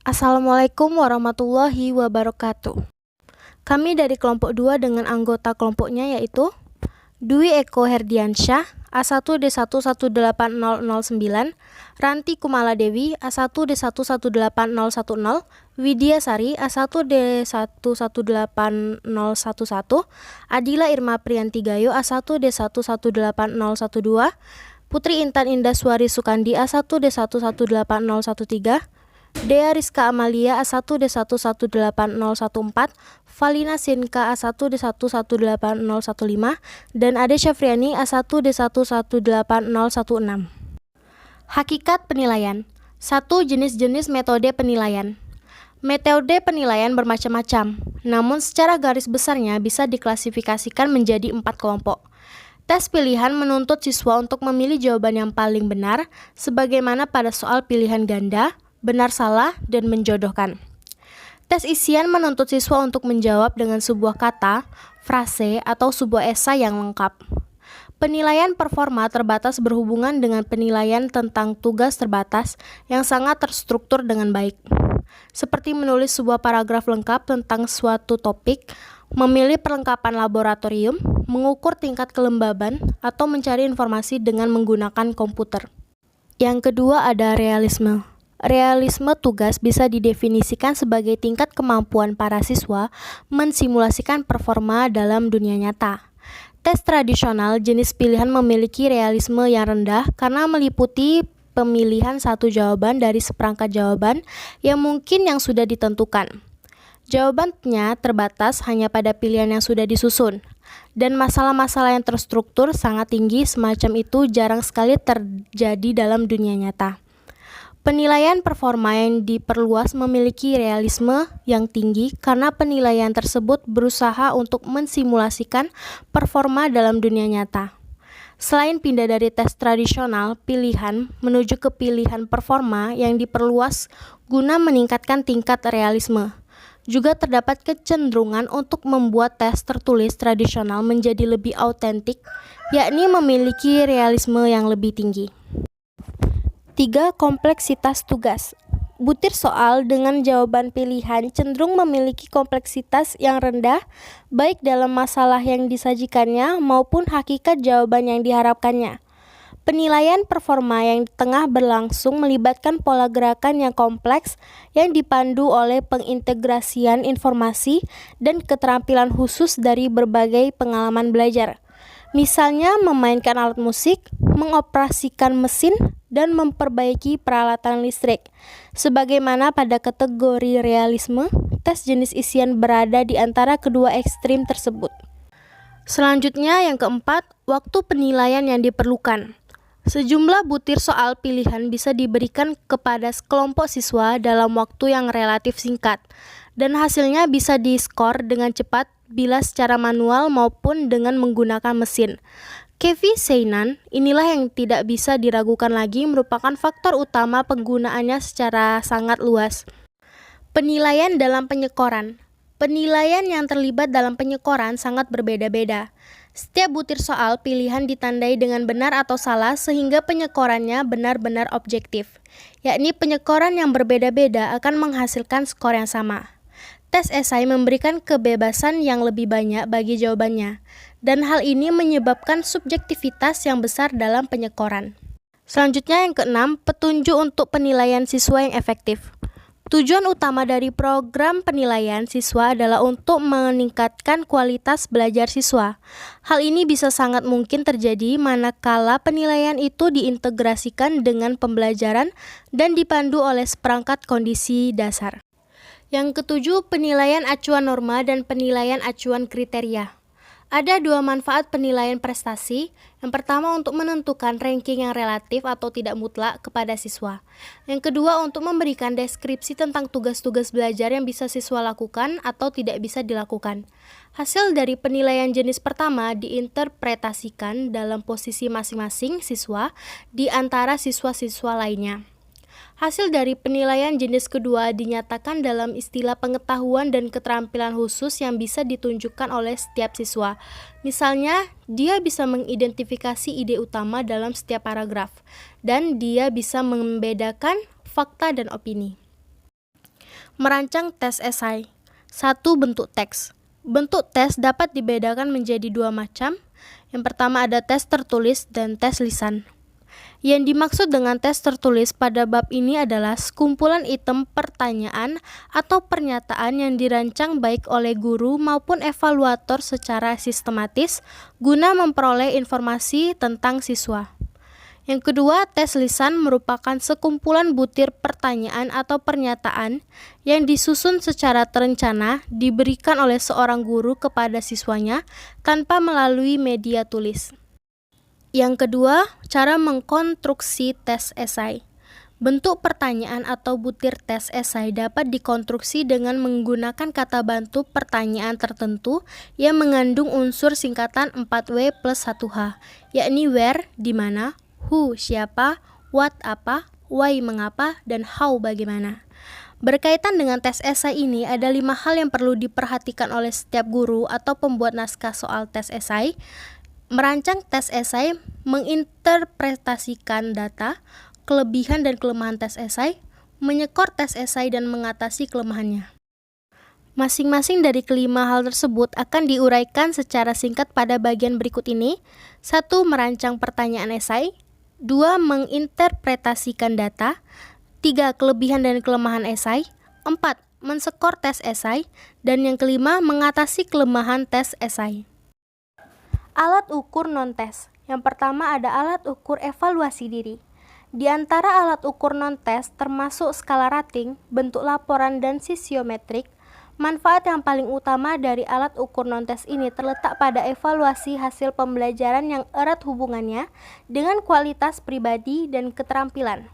Assalamualaikum warahmatullahi wabarakatuh. Kami dari kelompok 2 dengan anggota kelompoknya yaitu Dwi Eko Herdiansyah A1D118009, Ranti Kumala Dewi A1D118010, Widya Sari A1D118011, Adila Irma Priyanti Gayo A1D118012, Putri Intan Indaswari Sukandi A1D118013, Dea Rizka Amalia A1D118014, Valina Sinka A1D118015, dan Ade Syafriani A1D118016. Hakikat penilaian. 1. Jenis-jenis metode penilaian. Metode penilaian bermacam-macam, namun secara garis besarnya bisa diklasifikasikan menjadi 4 kelompok. Tes pilihan menuntut siswa untuk memilih jawaban yang paling benar, sebagaimana pada soal pilihan ganda, benar salah, dan menjodohkan. Tes isian menuntut siswa untuk menjawab dengan sebuah kata, frase, atau sebuah esai yang lengkap. Penilaian performa terbatas berhubungan dengan penilaian tentang tugas terbatas yang sangat terstruktur dengan baik, seperti menulis sebuah paragraf lengkap tentang suatu topik, memilih perlengkapan laboratorium, mengukur tingkat kelembaban, atau mencari informasi dengan menggunakan komputer. Yang kedua ada realisme. Realisme tugas bisa didefinisikan sebagai tingkat kemampuan para siswa mensimulasikan performa dalam dunia nyata. Tes tradisional jenis pilihan memiliki realisme yang rendah karena meliputi pemilihan satu jawaban dari seperangkat jawaban yang mungkin yang sudah ditentukan. Jawabannya terbatas hanya pada pilihan yang sudah disusun, dan masalah-masalah yang terstruktur sangat tinggi semacam itu jarang sekali terjadi dalam dunia nyata. Penilaian performa yang diperluas memiliki realisme yang tinggi karena penilaian tersebut berusaha untuk mensimulasikan performa dalam dunia nyata. Selain pindah dari tes tradisional pilihan menuju ke pilihan performa yang diperluas guna meningkatkan tingkat realisme, juga terdapat kecenderungan untuk membuat tes tertulis tradisional menjadi lebih autentik, yakni memiliki realisme yang lebih tinggi. 3. Kompleksitas tugas. Butir soal dengan jawaban pilihan cenderung memiliki kompleksitas yang rendah, baik dalam masalah yang disajikannya maupun hakikat jawaban yang diharapkannya. Penilaian performa yang di tengah berlangsung melibatkan pola gerakan yang kompleks yang dipandu oleh pengintegrasian informasi dan keterampilan khusus dari berbagai pengalaman belajar. Misalnya memainkan alat musik, mengoperasikan mesin, dan memperbaiki peralatan listrik. Sebagaimana pada kategori realisme, tes jenis isian berada di antara kedua ekstrim tersebut. Selanjutnya yang keempat, waktu penilaian yang diperlukan. Sejumlah butir soal pilihan bisa diberikan kepada sekelompok siswa dalam waktu yang relatif singkat, dan hasilnya bisa diskor dengan cepat bila secara manual maupun dengan menggunakan mesin. Kevi Seinan, inilah yang tidak bisa diragukan lagi merupakan faktor utama penggunaannya secara sangat luas. Penilaian dalam penyekoran. Penilaian yang terlibat dalam penyekoran sangat berbeda-beda. Setiap butir soal pilihan ditandai dengan benar atau salah sehingga penyekorannya benar-benar objektif, yakni penyekoran yang berbeda-beda akan menghasilkan skor yang sama. Tes esai memberikan kebebasan yang lebih banyak bagi jawabannya, dan hal ini menyebabkan subjektivitas yang besar dalam penyekoran. Selanjutnya yang keenam, petunjuk untuk penilaian siswa yang efektif. Tujuan utama dari program penilaian siswa adalah untuk meningkatkan kualitas belajar siswa. Hal ini bisa sangat mungkin terjadi manakala penilaian itu diintegrasikan dengan pembelajaran dan dipandu oleh seperangkat kondisi dasar. Yang ketujuh, penilaian acuan norma dan penilaian acuan kriteria. Ada dua manfaat penilaian prestasi. Yang pertama untuk menentukan ranking yang relatif atau tidak mutlak kepada siswa. Yang kedua untuk memberikan deskripsi tentang tugas-tugas belajar yang bisa siswa lakukan atau tidak bisa dilakukan. Hasil dari penilaian jenis pertama diinterpretasikan dalam posisi masing-masing siswa di antara siswa-siswa lainnya. Hasil dari penilaian jenis kedua dinyatakan dalam istilah pengetahuan dan keterampilan khusus yang bisa ditunjukkan oleh setiap siswa. Misalnya, dia bisa mengidentifikasi ide utama dalam setiap paragraf, dan dia bisa membedakan fakta dan opini. Merancang tes esai. 1. Bentuk teks. Bentuk tes dapat dibedakan menjadi dua macam. Yang pertama ada tes tertulis dan tes lisan. Yang dimaksud dengan tes tertulis pada bab ini adalah sekumpulan item pertanyaan atau pernyataan yang dirancang baik oleh guru maupun evaluator secara sistematis guna memperoleh informasi tentang siswa. Yang kedua, tes lisan merupakan sekumpulan butir pertanyaan atau pernyataan yang disusun secara terencana diberikan oleh seorang guru kepada siswanya tanpa melalui media tulis. Yang kedua, cara mengkonstruksi tes esai. Bentuk pertanyaan atau butir tes esai dapat dikonstruksi dengan menggunakan kata bantu pertanyaan tertentu yang mengandung unsur singkatan 4W plus 1H, yakni where, di mana, who, siapa, what, apa, why, mengapa, dan how, bagaimana. Berkaitan dengan tes esai ini, ada 5 hal yang perlu diperhatikan oleh setiap guru atau pembuat naskah soal tes esai. Merancang tes esai, menginterpretasikan data, kelebihan dan kelemahan tes esai, menyekor tes esai dan mengatasi kelemahannya. Masing-masing dari kelima hal tersebut akan diuraikan secara singkat pada bagian berikut ini. 1. Merancang pertanyaan esai. 2. Menginterpretasikan data. 3. Kelebihan dan kelemahan esai. 4. Menskor tes esai. Dan yang kelima, mengatasi kelemahan tes esai. Alat ukur non-tes. Yang pertama ada alat ukur evaluasi diri. Di antara alat ukur non-tes termasuk skala rating, bentuk laporan, dan sisiometrik. Manfaat yang paling utama dari alat ukur non-tes ini terletak pada evaluasi hasil pembelajaran yang erat hubungannya dengan kualitas pribadi dan keterampilan.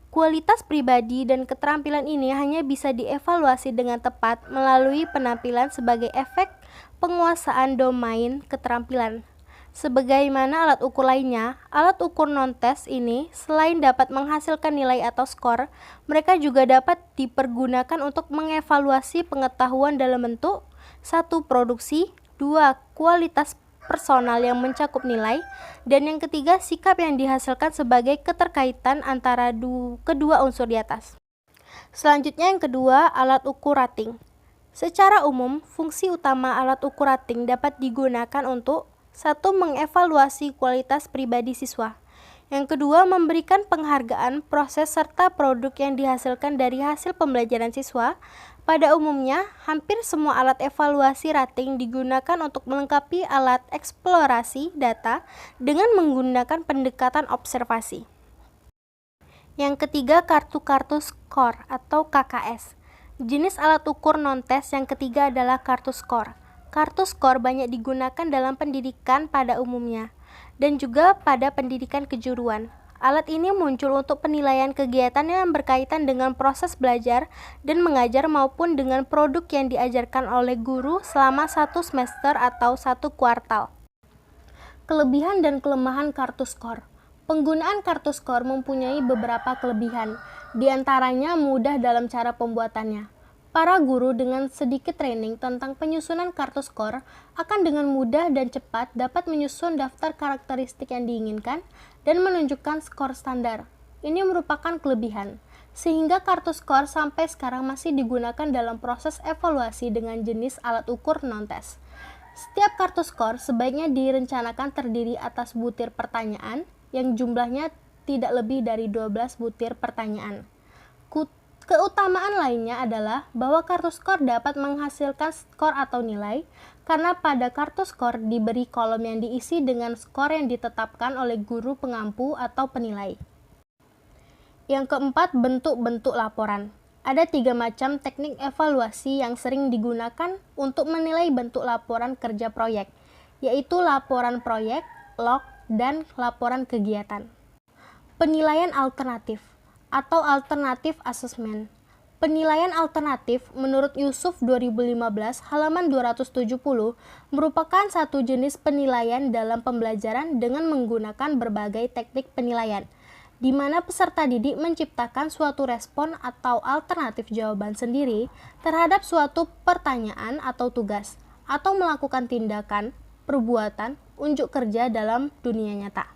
Kualitas pribadi dan keterampilan ini hanya bisa dievaluasi dengan tepat melalui penampilan sebagai efek penguasaan domain keterampilan. Sebagaimana alat ukur lainnya, alat ukur non-tes ini selain dapat menghasilkan nilai atau skor, mereka juga dapat dipergunakan untuk mengevaluasi pengetahuan dalam bentuk 1. Produksi, 2. Kualitas personal yang mencakup nilai, dan yang ketiga sikap yang dihasilkan sebagai keterkaitan antara kedua unsur di atas. Selanjutnya yang kedua, alat ukur rating. Secara umum, fungsi utama alat ukur rating dapat digunakan untuk 1. Mengevaluasi kualitas pribadi siswa. Yang kedua, memberikan penghargaan proses serta produk yang dihasilkan dari hasil pembelajaran siswa. Pada umumnya, hampir semua alat evaluasi rating digunakan untuk melengkapi alat eksplorasi data dengan menggunakan pendekatan observasi. Yang ketiga, kartu-kartu skor atau KKS. Jenis alat ukur non-tes yang ketiga adalah kartu skor. Kartu skor banyak digunakan dalam pendidikan pada umumnya dan juga pada pendidikan kejuruan. Alat ini muncul untuk penilaian kegiatan yang berkaitan dengan proses belajar dan mengajar maupun dengan produk yang diajarkan oleh guru selama 1 semester atau 1 kuartal. Kelebihan dan kelemahan kartu skor. Penggunaan kartu skor mempunyai beberapa kelebihan, di antaranya mudah dalam cara pembuatannya. Para guru dengan sedikit training tentang penyusunan kartu skor akan dengan mudah dan cepat dapat menyusun daftar karakteristik yang diinginkan dan menunjukkan skor standar. Ini merupakan kelebihan, sehingga kartu skor sampai sekarang masih digunakan dalam proses evaluasi dengan jenis alat ukur non-tes. Setiap kartu skor sebaiknya direncanakan terdiri atas butir pertanyaan yang jumlahnya tidak lebih dari 12 butir pertanyaan. Keutamaan lainnya adalah bahwa kartu skor dapat menghasilkan skor atau nilai karena pada kartu skor diberi kolom yang diisi dengan skor yang ditetapkan oleh guru pengampu atau penilai. Yang keempat, bentuk-bentuk laporan. Ada 3 macam teknik evaluasi yang sering digunakan untuk menilai bentuk laporan kerja proyek, yaitu laporan proyek, log, dan laporan kegiatan. Penilaian alternatif atau alternative assessment. Penilaian alternatif menurut Yusuf 2015 halaman 270 merupakan satu jenis penilaian dalam pembelajaran dengan menggunakan berbagai teknik penilaian, di mana peserta didik menciptakan suatu respon atau alternatif jawaban sendiri terhadap suatu pertanyaan atau tugas, atau melakukan tindakan, perbuatan, unjuk kerja dalam dunia nyata.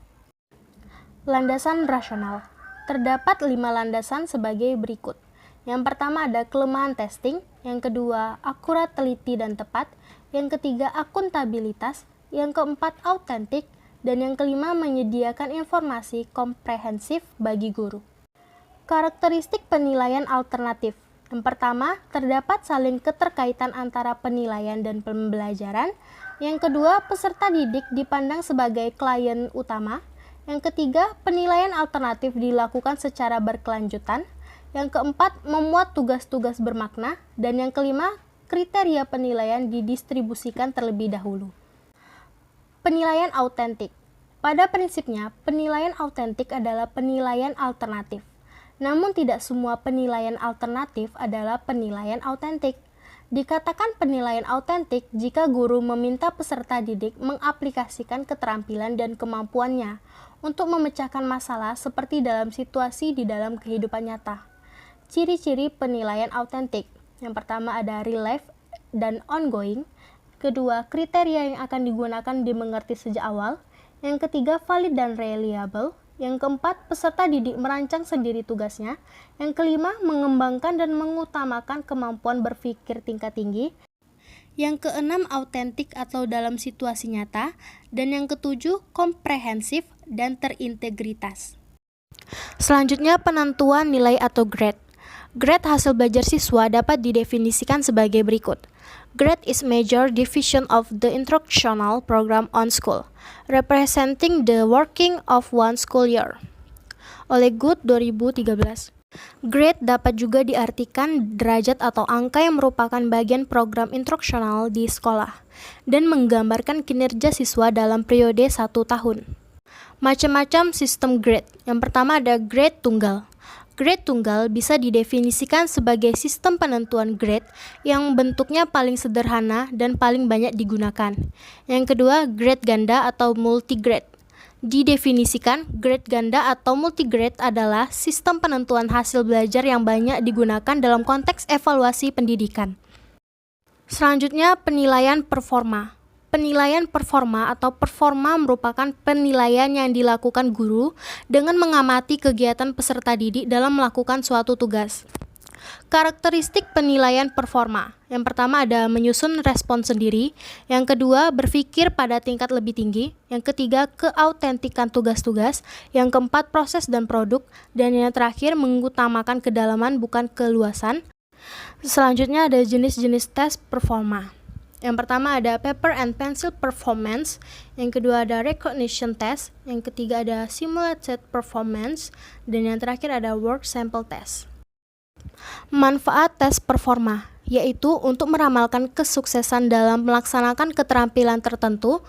Landasan rasional. Terdapat 5 landasan sebagai berikut. Yang pertama ada kelemahan testing, yang kedua akurat, teliti, dan tepat, yang ketiga akuntabilitas, yang keempat autentik, dan yang kelima menyediakan informasi komprehensif bagi guru. Karakteristik penilaian alternatif. Yang pertama, terdapat saling keterkaitan antara penilaian dan pembelajaran. Yang kedua, peserta didik dipandang sebagai klien utama. Yang ketiga, penilaian alternatif dilakukan secara berkelanjutan. Yang keempat, memuat tugas-tugas bermakna. Dan yang kelima, kriteria penilaian didistribusikan terlebih dahulu. Penilaian autentik. Pada prinsipnya, penilaian autentik adalah penilaian alternatif. Namun tidak semua penilaian alternatif adalah penilaian autentik. Dikatakan penilaian autentik jika guru meminta peserta didik mengaplikasikan keterampilan dan kemampuannya untuk memecahkan masalah seperti dalam situasi di dalam kehidupan nyata. Ciri-ciri penilaian autentik. Yang pertama ada real life dan ongoing. Kedua, kriteria yang akan digunakan dimengerti sejak awal. Yang ketiga, valid dan reliable. Yang keempat, peserta didik merancang sendiri tugasnya. Yang kelima, mengembangkan dan mengutamakan kemampuan berpikir tingkat tinggi. Yang keenam, autentik atau dalam situasi nyata. Dan yang ketujuh, komprehensif dan terintegritas. Selanjutnya, penentuan nilai atau grade. Grade hasil belajar siswa dapat didefinisikan sebagai berikut. Grade is major division of the instructional program on school, representing the working of one school year. Oleh Good 2013. Grade dapat juga diartikan derajat atau angka yang merupakan bagian program instruksional di sekolah dan menggambarkan kinerja siswa dalam periode 1 tahun. Macam-macam sistem grade. Yang pertama ada grade tunggal. Grade tunggal bisa didefinisikan sebagai sistem penentuan grade yang bentuknya paling sederhana dan paling banyak digunakan. Yang kedua, grade ganda atau multigrade. Didefinisikan, grade ganda atau multigrade adalah sistem penentuan hasil belajar yang banyak digunakan dalam konteks evaluasi pendidikan. Selanjutnya, penilaian performa. Penilaian performa atau performa merupakan penilaian yang dilakukan guru dengan mengamati kegiatan peserta didik dalam melakukan suatu tugas. Karakteristik penilaian performa. Yang pertama ada menyusun respon sendiri, yang kedua berpikir pada tingkat lebih tinggi, yang ketiga keautentikan tugas-tugas, yang keempat proses dan produk, dan yang terakhir mengutamakan kedalaman bukan keluasan. Selanjutnya ada jenis-jenis tes performa. Yang pertama ada paper and pencil performance, yang kedua ada recognition test, yang ketiga ada simulated performance, dan yang terakhir ada work sample test. Manfaat tes performa, yaitu untuk meramalkan kesuksesan dalam melaksanakan keterampilan tertentu,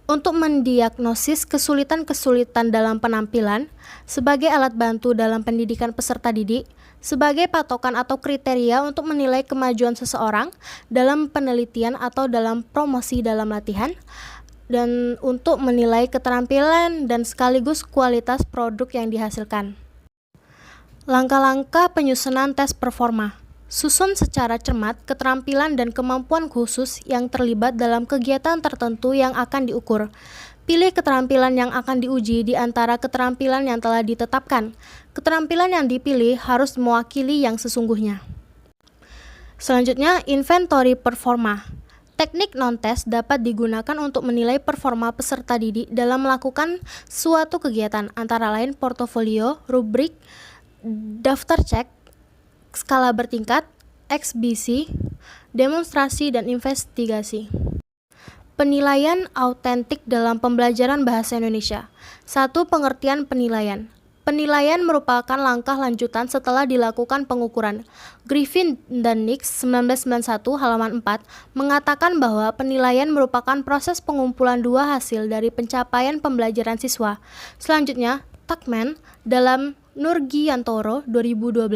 untuk mendiagnosis kesulitan-kesulitan dalam penampilan, sebagai alat bantu dalam pendidikan peserta didik, sebagai patokan atau kriteria untuk menilai kemajuan seseorang dalam penelitian atau dalam promosi dalam latihan, dan untuk menilai keterampilan dan sekaligus kualitas produk yang dihasilkan. Langkah-langkah penyusunan tes performa. Susun secara cermat keterampilan dan kemampuan khusus yang terlibat dalam kegiatan tertentu yang akan diukur. Pilih keterampilan yang akan diuji di antara keterampilan yang telah ditetapkan. Keterampilan yang dipilih harus mewakili yang sesungguhnya. Selanjutnya, inventory performa. Teknik non-tes dapat digunakan untuk menilai performa peserta didik dalam melakukan suatu kegiatan, antara lain portofolio, rubrik, daftar cek, skala bertingkat, eksibisi, demonstrasi, dan investigasi. Penilaian autentik dalam pembelajaran bahasa Indonesia. 1. Pengertian penilaian. Penilaian merupakan langkah lanjutan setelah dilakukan pengukuran. Griffin dan Nix 1991 halaman 4 mengatakan bahwa penilaian merupakan proses pengumpulan dua hasil dari pencapaian pembelajaran siswa. Selanjutnya, Tuckman dalam Nurgiantoro 2012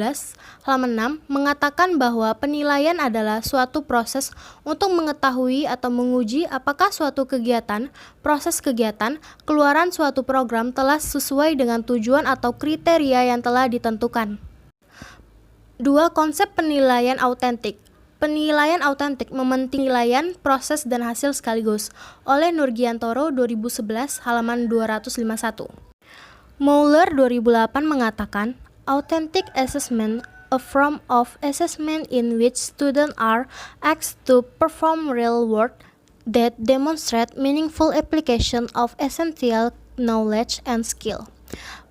halaman 6 mengatakan bahwa penilaian adalah suatu proses untuk mengetahui atau menguji apakah suatu kegiatan, proses kegiatan, keluaran suatu program telah sesuai dengan tujuan atau kriteria yang telah ditentukan. 2. Konsep penilaian autentik. Penilaian autentik mementingkan penilaian, proses, dan hasil sekaligus oleh Nurgiantoro 2011 halaman 251. Mouller 2008 mengatakan, authentic assessment a form of assessment in which students are asked to perform real work that demonstrate meaningful application of essential knowledge and skill.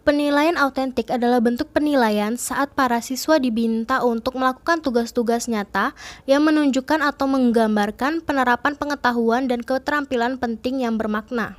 Penilaian autentik adalah bentuk penilaian saat para siswa diminta untuk melakukan tugas-tugas nyata yang menunjukkan atau menggambarkan penerapan pengetahuan dan keterampilan penting yang bermakna.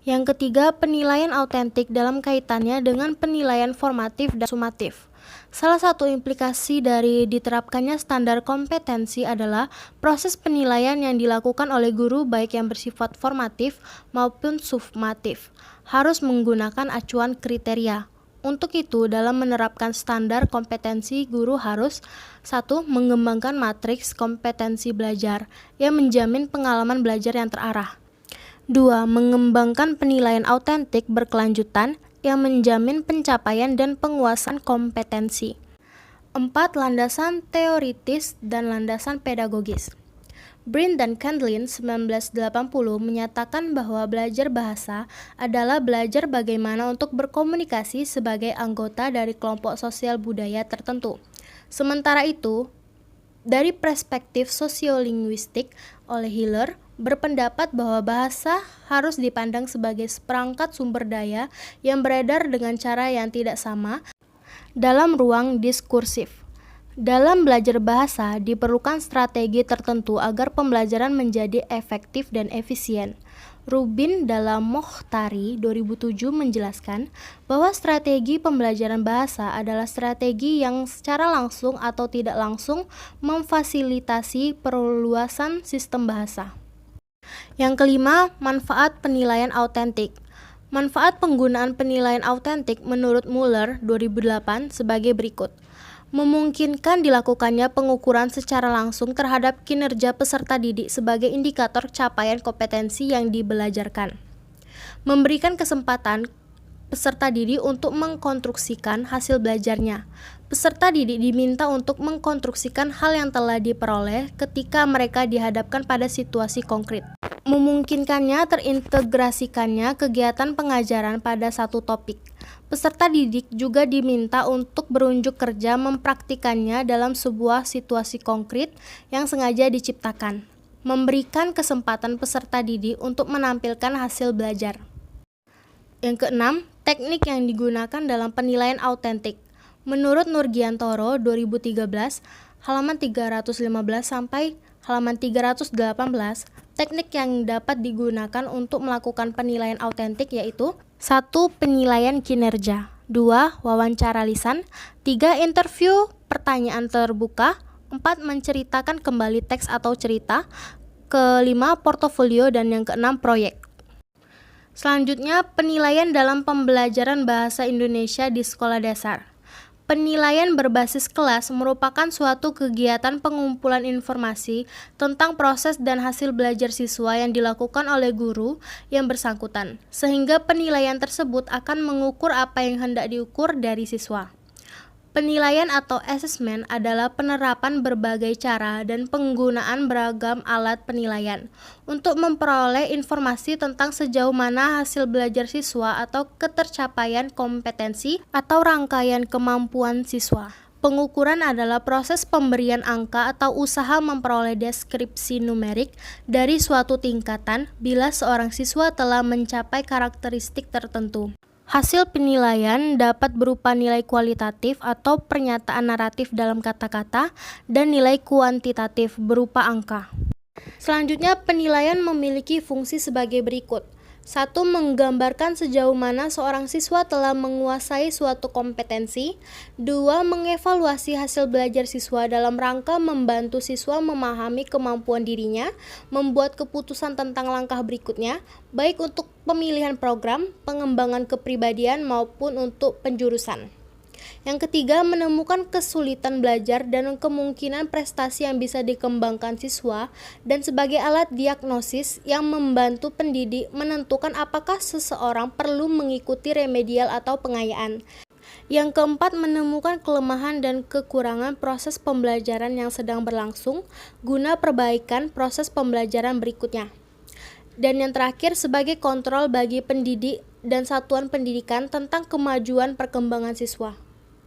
Yang ketiga, penilaian autentik dalam kaitannya dengan penilaian formatif dan sumatif. Salah satu implikasi dari diterapkannya standar kompetensi adalah proses penilaian yang dilakukan oleh guru baik yang bersifat formatif maupun sumatif harus menggunakan acuan kriteria. Untuk itu, dalam menerapkan standar kompetensi, guru harus 1. Mengembangkan matriks kompetensi belajar yang menjamin pengalaman belajar yang terarah. 2. Mengembangkan penilaian autentik berkelanjutan yang menjamin pencapaian dan penguasaan kompetensi. 4. Landasan teoritis dan landasan pedagogis. Brin dan Candlin 1980 menyatakan bahwa belajar bahasa adalah belajar bagaimana untuk berkomunikasi sebagai anggota dari kelompok sosial budaya tertentu. Sementara itu, dari perspektif sosiolinguistik, oleh Hiller berpendapat bahwa bahasa harus dipandang sebagai seperangkat sumber daya yang beredar dengan cara yang tidak sama dalam ruang diskursif. Dalam belajar bahasa, diperlukan strategi tertentu agar pembelajaran menjadi efektif dan efisien. Rubin dalam Mokhtari 2007 menjelaskan bahwa strategi pembelajaran bahasa adalah strategi yang secara langsung atau tidak langsung memfasilitasi perluasan sistem bahasa. Yang kelima, manfaat penilaian autentik. Manfaat penggunaan penilaian autentik menurut Muller 2008 sebagai berikut. Memungkinkan dilakukannya pengukuran secara langsung terhadap kinerja peserta didik sebagai indikator capaian kompetensi yang dibelajarkan. Memberikan kesempatan peserta didik untuk mengkonstruksikan hasil belajarnya. Peserta didik diminta untuk mengkonstruksikan hal yang telah diperoleh ketika mereka dihadapkan pada situasi konkret. Memungkinkannya terintegrasikannya kegiatan pengajaran pada satu topik. Peserta didik juga diminta untuk berunjuk kerja mempraktikannya dalam sebuah situasi konkret yang sengaja diciptakan. Memberikan kesempatan peserta didik untuk menampilkan hasil belajar. Yang keenam, teknik yang digunakan dalam penilaian autentik. Menurut Nurgiantoro 2013, halaman 315 sampai halaman 318, teknik yang dapat digunakan untuk melakukan penilaian autentik yaitu 1. Penilaian kinerja, 2. Wawancara lisan, 3. Interview pertanyaan terbuka, 4. Menceritakan kembali teks atau cerita, kelima portofolio, dan yang keenam proyek. Selanjutnya, penilaian dalam pembelajaran bahasa Indonesia di sekolah dasar. Penilaian berbasis kelas merupakan suatu kegiatan pengumpulan informasi tentang proses dan hasil belajar siswa yang dilakukan oleh guru yang bersangkutan, sehingga penilaian tersebut akan mengukur apa yang hendak diukur dari siswa. Penilaian atau assessment adalah penerapan berbagai cara dan penggunaan beragam alat penilaian untuk memperoleh informasi tentang sejauh mana hasil belajar siswa atau ketercapaian kompetensi atau rangkaian kemampuan siswa. Pengukuran adalah proses pemberian angka atau usaha memperoleh deskripsi numerik dari suatu tingkatan bila seorang siswa telah mencapai karakteristik tertentu. Hasil penilaian dapat berupa nilai kualitatif atau pernyataan naratif dalam kata-kata dan nilai kuantitatif berupa angka. Selanjutnya, penilaian memiliki fungsi sebagai berikut. 1. Menggambarkan sejauh mana seorang siswa telah menguasai suatu kompetensi. 2. Mengevaluasi hasil belajar siswa dalam rangka membantu siswa memahami kemampuan dirinya, membuat keputusan tentang langkah berikutnya, baik untuk pemilihan program, pengembangan kepribadian maupun untuk penjurusan. Yang ketiga, menemukan kesulitan belajar dan kemungkinan prestasi yang bisa dikembangkan siswa dan sebagai alat diagnosis yang membantu pendidik menentukan apakah seseorang perlu mengikuti remedial atau pengayaan. Yang keempat, menemukan kelemahan dan kekurangan proses pembelajaran yang sedang berlangsung guna perbaikan proses pembelajaran berikutnya. Dan yang terakhir, sebagai kontrol bagi pendidik dan satuan pendidikan tentang kemajuan perkembangan siswa.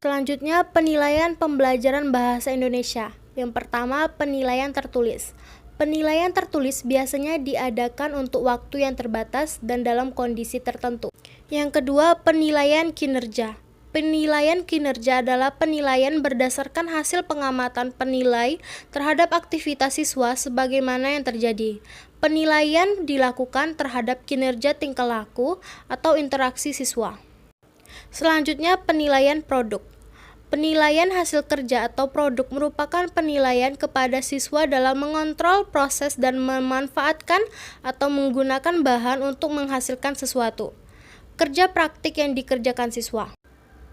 Selanjutnya, penilaian pembelajaran bahasa Indonesia. Yang pertama, penilaian tertulis. Penilaian tertulis biasanya diadakan untuk waktu yang terbatas dan dalam kondisi tertentu. Yang kedua, penilaian kinerja. Penilaian kinerja adalah penilaian berdasarkan hasil pengamatan penilai terhadap aktivitas siswa sebagaimana yang terjadi. Penilaian dilakukan terhadap kinerja tingkah laku atau interaksi siswa. Selanjutnya, penilaian produk. Penilaian hasil kerja atau produk merupakan penilaian kepada siswa dalam mengontrol proses dan memanfaatkan atau menggunakan bahan untuk menghasilkan sesuatu. Kerja praktik yang dikerjakan siswa.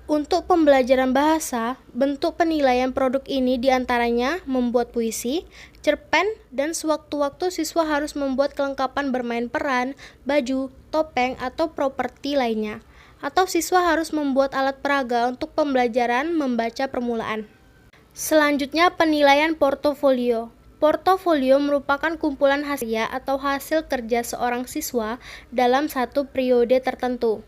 Untuk pembelajaran bahasa, bentuk penilaian produk ini diantaranya membuat puisi, cerpen, dan sewaktu-waktu siswa harus membuat kelengkapan bermain peran, baju, topeng, atau properti lainnya. Atau siswa harus membuat alat peraga untuk pembelajaran membaca permulaan. Selanjutnya, penilaian portofolio. Portofolio merupakan kumpulan hasil atau hasil kerja seorang siswa dalam satu periode tertentu.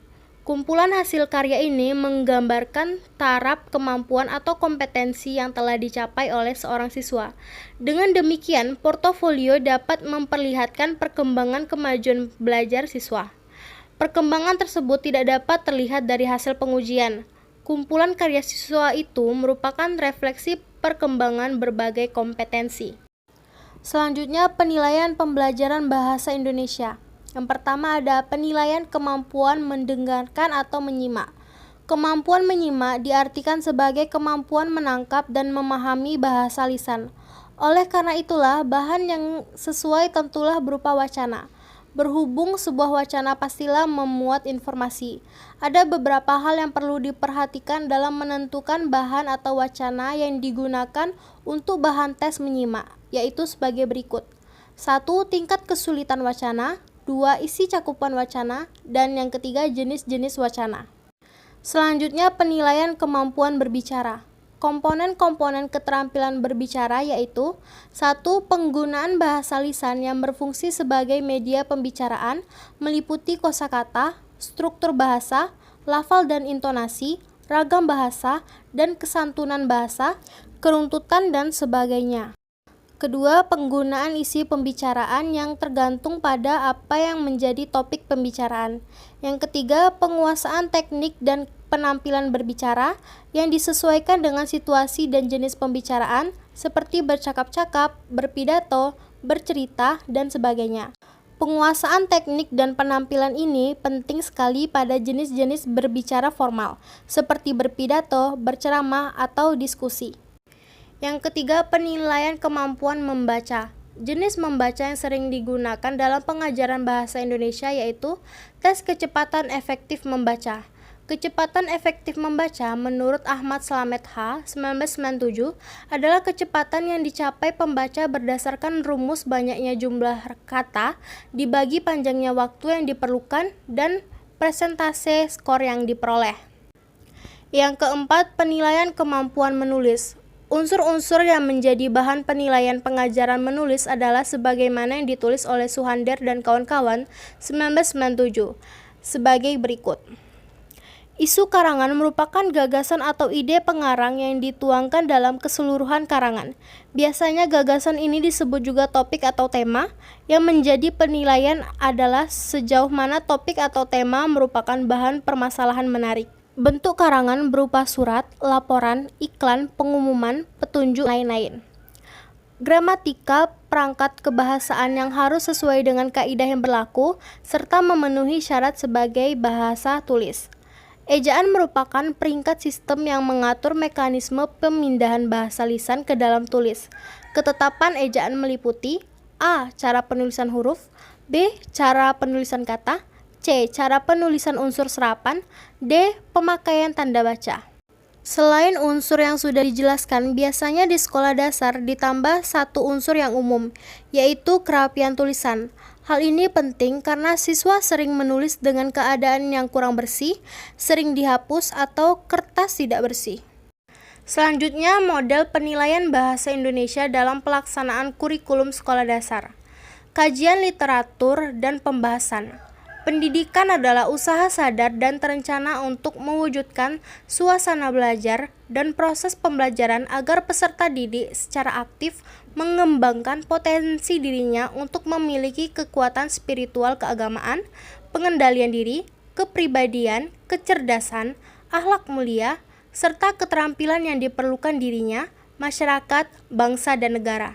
Kumpulan hasil karya ini menggambarkan taraf kemampuan atau kompetensi yang telah dicapai oleh seorang siswa. Dengan demikian, portofolio dapat memperlihatkan perkembangan kemajuan belajar siswa. Perkembangan tersebut tidak dapat terlihat dari hasil pengujian. Kumpulan karya siswa itu merupakan refleksi perkembangan berbagai kompetensi. Selanjutnya, penilaian pembelajaran bahasa Indonesia. Yang pertama ada penilaian kemampuan mendengarkan atau menyimak. Kemampuan menyimak diartikan sebagai kemampuan menangkap dan memahami bahasa lisan. Oleh karena itulah, bahan yang sesuai tentulah berupa wacana. Berhubung sebuah wacana pastilah memuat informasi. Ada beberapa hal yang perlu diperhatikan dalam menentukan bahan atau wacana yang digunakan untuk bahan tes menyimak, yaitu sebagai berikut. 1. Tingkat kesulitan wacana. 2. Isi cakupan wacana. Dan yang ketiga, jenis-jenis wacana. Selanjutnya, penilaian kemampuan berbicara. Komponen-komponen keterampilan berbicara yaitu 1. Penggunaan bahasa lisan yang berfungsi sebagai media pembicaraan meliputi kosakata, struktur bahasa, lafal dan intonasi, ragam bahasa, dan kesantunan bahasa, keruntutan dan sebagainya. Kedua, penggunaan isi pembicaraan yang tergantung pada apa yang menjadi topik pembicaraan. Yang ketiga, penguasaan teknik dan penampilan berbicara yang disesuaikan dengan situasi dan jenis pembicaraan seperti bercakap-cakap, berpidato, bercerita, dan sebagainya. Penguasaan teknik dan penampilan ini penting sekali pada jenis-jenis berbicara formal, seperti berpidato, berceramah, atau diskusi. Yang ketiga, penilaian kemampuan membaca. Jenis membaca yang sering digunakan dalam pengajaran bahasa Indonesia yaitu tes kecepatan efektif membaca. Kecepatan efektif membaca menurut Ahmad Slamet H. 1997 adalah kecepatan yang dicapai pembaca berdasarkan rumus banyaknya jumlah kata dibagi panjangnya waktu yang diperlukan dan persentase skor yang diperoleh. Yang keempat, penilaian kemampuan menulis. Unsur-unsur yang menjadi bahan penilaian pengajaran menulis adalah sebagaimana yang ditulis oleh Suhander dan kawan-kawan 1997 sebagai berikut. Isu karangan merupakan gagasan atau ide pengarang yang dituangkan dalam keseluruhan karangan. Biasanya gagasan ini disebut juga topik atau tema. Yang menjadi penilaian adalah sejauh mana topik atau tema merupakan bahan permasalahan menarik. Bentuk karangan berupa surat, laporan, iklan, pengumuman, petunjuk, lain-lain. Gramatika, perangkat kebahasaan yang harus sesuai dengan kaidah yang berlaku, serta memenuhi syarat sebagai bahasa tulis. Ejaan merupakan peringkat sistem yang mengatur mekanisme pemindahan bahasa lisan ke dalam tulis. Ketetapan ejaan meliputi A. Cara penulisan huruf, B. Cara penulisan kata, C. Cara penulisan unsur serapan, D. Pemakaian tanda baca. Selain unsur yang sudah dijelaskan, biasanya di sekolah dasar ditambah satu unsur yang umum, yaitu kerapian tulisan. Hal ini penting karena siswa sering menulis dengan keadaan yang kurang bersih, sering dihapus atau kertas tidak bersih. Selanjutnya, model penilaian bahasa Indonesia dalam pelaksanaan kurikulum sekolah dasar. Kajian literatur dan pembahasan. Pendidikan adalah usaha sadar dan terencana untuk mewujudkan suasana belajar dan proses pembelajaran agar peserta didik secara aktif mengembangkan potensi dirinya untuk memiliki kekuatan spiritual keagamaan, pengendalian diri, kepribadian, kecerdasan, akhlak mulia, serta keterampilan yang diperlukan dirinya, masyarakat, bangsa, dan negara.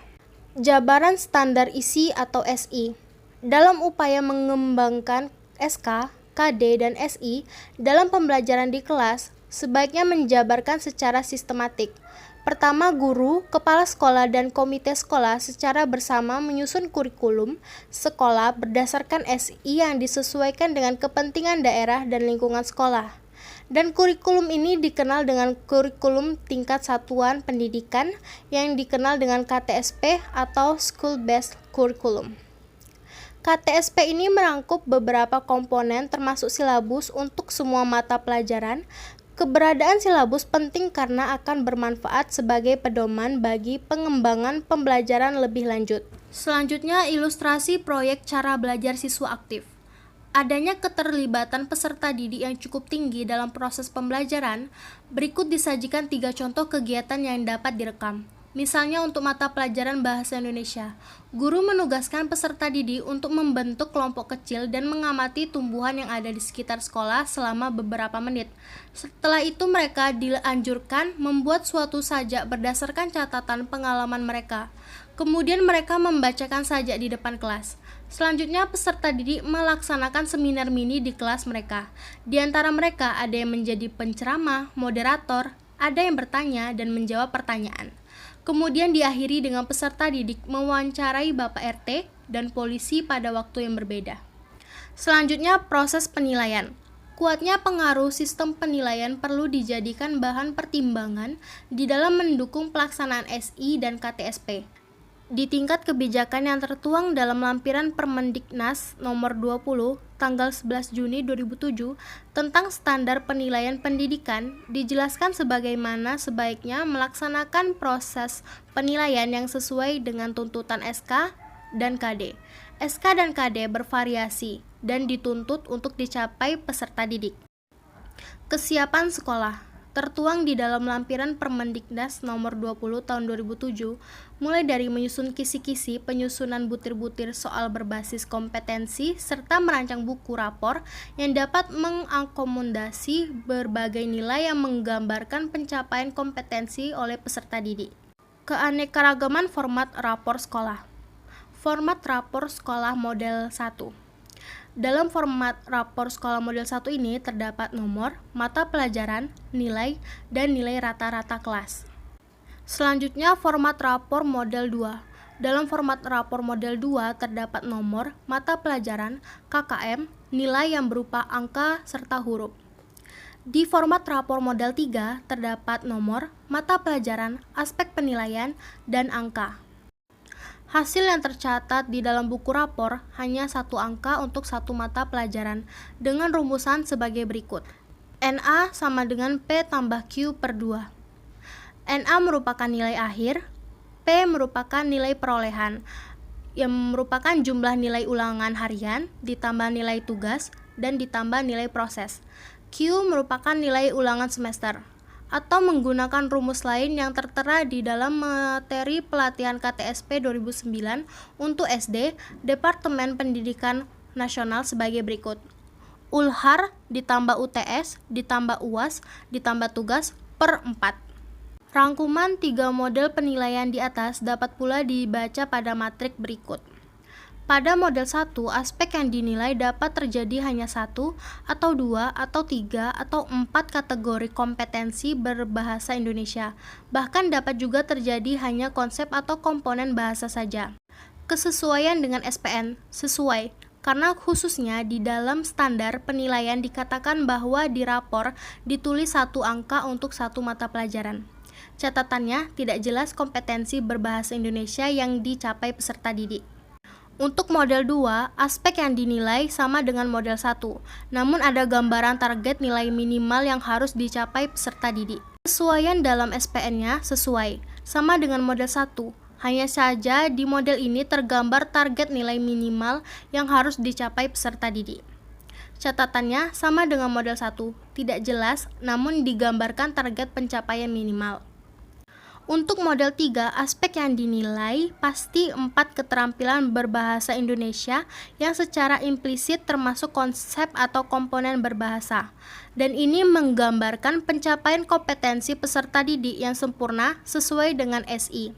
Jabaran Standar Isi atau SI. Dalam upaya mengembangkan SK, KD, dan SI dalam pembelajaran di kelas, sebaiknya menjabarkan secara sistematik. Pertama, guru, kepala sekolah, dan komite sekolah secara bersama menyusun kurikulum sekolah berdasarkan SI yang disesuaikan dengan kepentingan daerah dan lingkungan sekolah. Dan kurikulum ini dikenal dengan kurikulum tingkat satuan pendidikan yang dikenal dengan KTSP atau School Based Curriculum. KTSP ini merangkup beberapa komponen termasuk silabus untuk semua mata pelajaran. Keberadaan silabus penting karena akan bermanfaat sebagai pedoman bagi pengembangan pembelajaran lebih lanjut. Selanjutnya, ilustrasi proyek cara belajar siswa aktif. Adanya keterlibatan peserta didik yang cukup tinggi dalam proses pembelajaran, berikut disajikan 3 contoh kegiatan yang dapat direkam. Misalnya untuk mata pelajaran Bahasa Indonesia, guru menugaskan peserta didik untuk membentuk kelompok kecil dan mengamati tumbuhan yang ada di sekitar sekolah selama beberapa menit. Setelah itu mereka dianjurkan membuat suatu sajak berdasarkan catatan pengalaman mereka. Kemudian mereka membacakan sajak di depan kelas. Selanjutnya peserta didik melaksanakan seminar mini di kelas mereka. Di antara mereka ada yang menjadi penceramah, moderator, ada yang bertanya dan menjawab pertanyaan. Kemudian diakhiri dengan peserta didik mewawancarai Bapak RT dan polisi pada waktu yang berbeda. Selanjutnya, proses penilaian. Kuatnya pengaruh sistem penilaian perlu dijadikan bahan pertimbangan di dalam mendukung pelaksanaan SI dan KTSP. Di tingkat kebijakan yang tertuang dalam lampiran Permendiknas nomor 20 tanggal 11 Juni 2007 tentang standar penilaian pendidikan, dijelaskan sebagaimana sebaiknya melaksanakan proses penilaian yang sesuai dengan tuntutan SK dan KD. SK dan KD bervariasi dan dituntut untuk dicapai peserta didik. Kesiapan sekolah tertuang di dalam lampiran Permendiknas nomor 20 tahun 2007, mulai dari menyusun kisi-kisi, penyusunan butir-butir soal berbasis kompetensi, serta merancang buku rapor yang dapat mengakomodasi berbagai nilai yang menggambarkan pencapaian kompetensi oleh peserta didik. Keanekaragaman format rapor sekolah. Format rapor sekolah model 1. Dalam format rapor sekolah model 1 ini terdapat nomor, mata pelajaran, nilai, dan nilai rata-rata kelas. Selanjutnya, format rapor model 2. Dalam format rapor model 2 terdapat nomor, mata pelajaran, KKM, nilai yang berupa angka serta huruf. Di format rapor model 3 terdapat nomor, mata pelajaran, aspek penilaian, dan angka. Hasil yang tercatat di dalam buku rapor hanya 1 angka untuk 1 mata pelajaran dengan rumusan sebagai berikut. NA sama dengan P tambah Q per 2. NA merupakan nilai akhir, P merupakan nilai perolehan, yang merupakan jumlah nilai ulangan harian, ditambah nilai tugas, dan ditambah nilai proses. Q merupakan nilai ulangan semester, atau menggunakan rumus lain yang tertera di dalam materi pelatihan KTSP 2009 untuk SD, Departemen Pendidikan Nasional sebagai berikut. ULHAR ditambah UTS, ditambah UAS, ditambah tugas per 4. Rangkuman 3 model penilaian di atas dapat pula dibaca pada matrik berikut. Pada model 1, aspek yang dinilai dapat terjadi hanya 1, atau 2, atau 3, atau 4 kategori kompetensi berbahasa Indonesia. Bahkan dapat juga terjadi hanya konsep atau komponen bahasa saja. Kesesuaian dengan SPN, sesuai, karena khususnya di dalam standar penilaian dikatakan bahwa di rapor ditulis 1 angka untuk 1 mata pelajaran. Catatannya, tidak jelas kompetensi berbahasa Indonesia yang dicapai peserta didik. Untuk model 2, aspek yang dinilai sama dengan model 1, namun ada gambaran target nilai minimal yang harus dicapai peserta didik. Kesesuaian dalam SPN-nya sesuai, sama dengan model 1, hanya saja di model ini tergambar target nilai minimal yang harus dicapai peserta didik. Catatannya sama dengan model 1, tidak jelas namun digambarkan target pencapaian minimal. Untuk model 3, aspek yang dinilai pasti 4 keterampilan berbahasa Indonesia yang secara implisit termasuk konsep atau komponen berbahasa. Dan ini menggambarkan pencapaian kompetensi peserta didik yang sempurna sesuai dengan SI.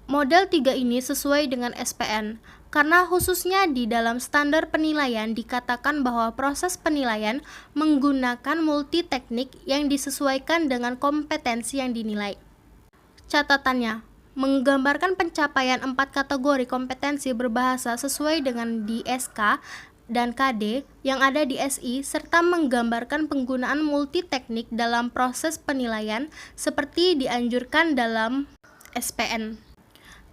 Model 3 ini sesuai dengan SPN, karena khususnya di dalam standar penilaian dikatakan bahwa proses penilaian menggunakan multi teknik yang disesuaikan dengan kompetensi yang dinilai. Catatannya, menggambarkan pencapaian 4 kategori kompetensi berbahasa sesuai dengan di SK dan KD yang ada di SI, serta menggambarkan penggunaan multi teknik dalam proses penilaian seperti dianjurkan dalam SPN.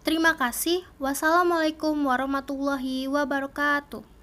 Terima kasih. Wassalamualaikum warahmatullahi wabarakatuh.